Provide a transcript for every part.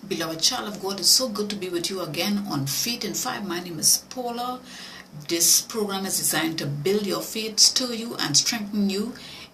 Beloved child of God, it's so good to be with you again on Faith in 5. My name is Paula. This program is designed to build your faith, stir you, and strengthen you.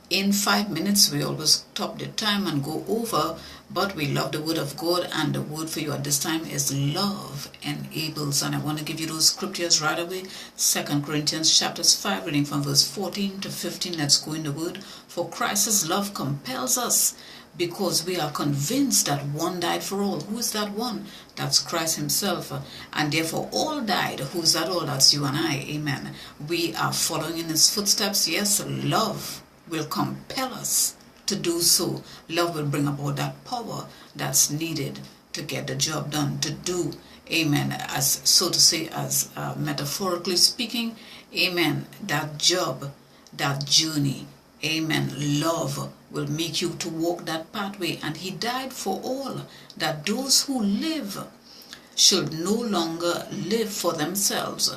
In 5 minutes, we always top the time and go over, but we love the Word of God, and the word for you at this time is love enables. And I want to give you those scriptures right away. 2 Corinthians chapters 5, reading from verse 14 to 15. Let's go in the Word. For Christ's love compels us, because we are convinced that one died for all. Who is that one? That's Christ himself. And therefore all died. Who's that all? That's you and I. Amen. We are following in his footsteps. Yes, love will compel us to do so. Love will bring about that power that's needed to get the job done, to do, amen, as so to say, as metaphorically speaking, amen, that job, that journey. Amen. Love will make you to walk that pathway. And he died for all, that those who live should no longer live for themselves,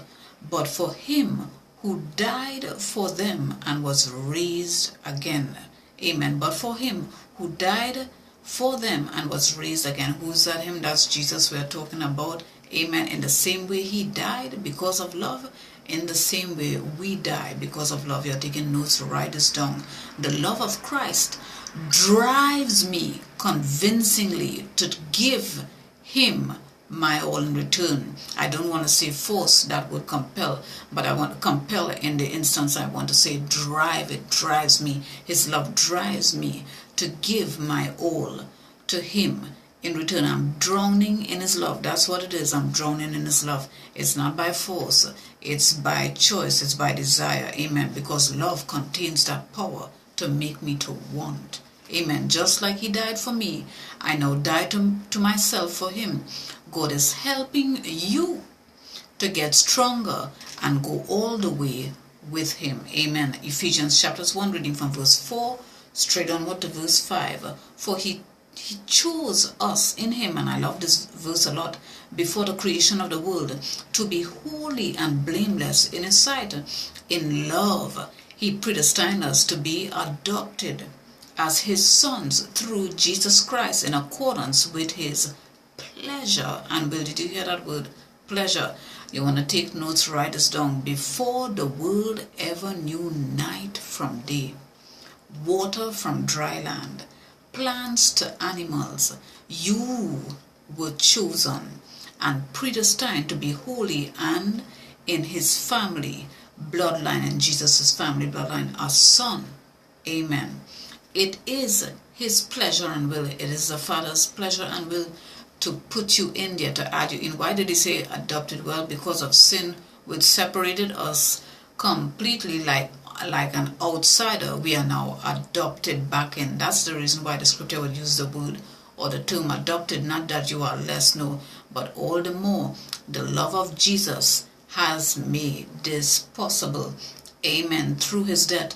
but for him who died for them and was raised again. Amen. But for him who died for them and was raised again. Who's that him? That's Jesus we're talking about. Amen. In the same way he died because of love, in the same way we die because of love. You're taking notes, write this down. The love of Christ drives me convincingly to give him my all in return. I don't want to say force, that would compel, but I want to compel in the instance I want to say drive. It drives me. His love drives me to give my all to him. In return, I'm drowning in his love. That's what it is. I'm drowning in his love. It's not by force. It's by choice. It's by desire. Amen. Because love contains that power to make me to want. Amen. Just like he died for me, I now die to myself for him. God is helping you to get stronger and go all the way with him. Amen. Ephesians chapters 1, reading from verse 4 straight onward to verse 5. For he chose us in him, and I love this verse a lot, before the creation of the world, to be holy and blameless in his sight. In love, he predestined us to be adopted as his sons through Jesus Christ in accordance with his pleasure and will. Did you hear that word? Pleasure. You want to take notes, write this down. Before the world ever knew night from day, water from dry land, plants to animals, you were chosen and predestined to be holy and in his family bloodline, in Jesus' family bloodline, a son. Amen. It is his pleasure and will. It is the Father's pleasure and will to put you in there, to add you in. Why did he say adopted? Well, because of sin, which separated us completely like an outsider. We are now adopted back in. That's the reason why the scripture would use the word or the term adopted. Not that you are less, no, but all the more the love of Jesus has made this possible. Amen. Through his death,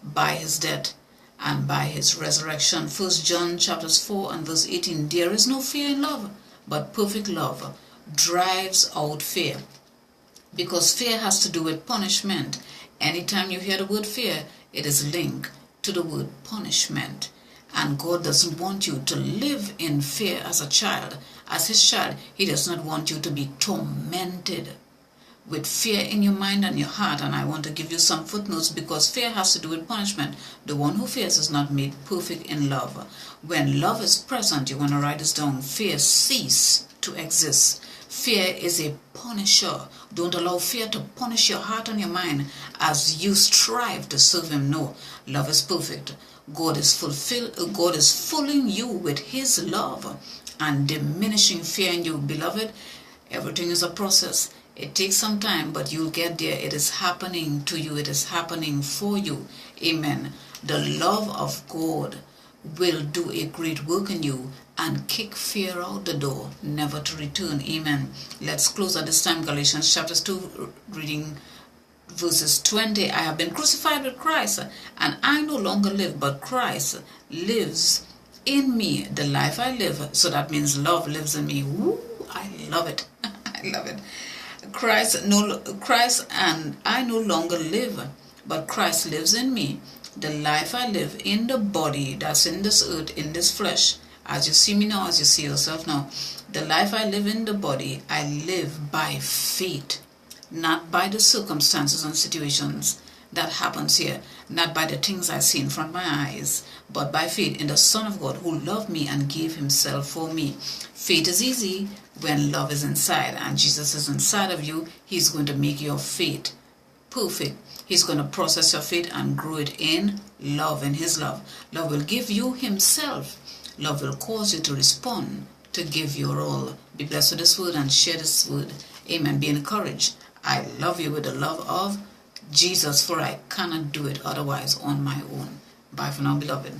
by his death, and by his resurrection. 1 John chapters 4 and verse 18. There is no fear in love, but perfect love drives out fear. Because fear has to do with punishment. Anytime you hear the word fear, it is linked to the word punishment. And God doesn't want you to live in fear as a child. As his child, he does not want you to be tormented with fear in your mind and your heart. And I want to give you some footnotes, because fear has to do with punishment. The one who fears is not made perfect in love. When love is present, you want to write this down, fear cease to exist. Fear is a punisher. Don't allow fear to punish your heart and your mind as you strive to serve him. No, love is perfect. God is filling you with his love and diminishing fear in you. Beloved, everything is a process. It takes some time, but you'll get there. It is happening to you. It is happening for you. Amen. The love of God will do a great work in you and kick fear out the door, never to return. Amen. Let's close at this time. Galatians chapter 2, reading verses 20. I have been crucified with Christ, and I no longer live, but Christ lives in me. The life I live, so that means love lives in me. Woo, I love it. I love it. Christ and I no longer live, but Christ lives in me. The life I live in the body that's in this earth, in this flesh, As you see me now, as you see yourself now, the life I live in the body, I live by faith, not by the circumstances and situations that happens here, not by the things I see in front of my eyes, but by faith in the Son of God who loved me and gave himself for me. Faith is easy when love is inside, and Jesus is inside of you. He's going to make your faith perfect. He's going to process your faith and grow it in love, in his love. Love will give you himself. Love will cause you to respond, to give your all. Be blessed with this word and share this word. Amen. Be encouraged. I love you with the love of Jesus, for I cannot do it otherwise on my own. Bye for now, beloved.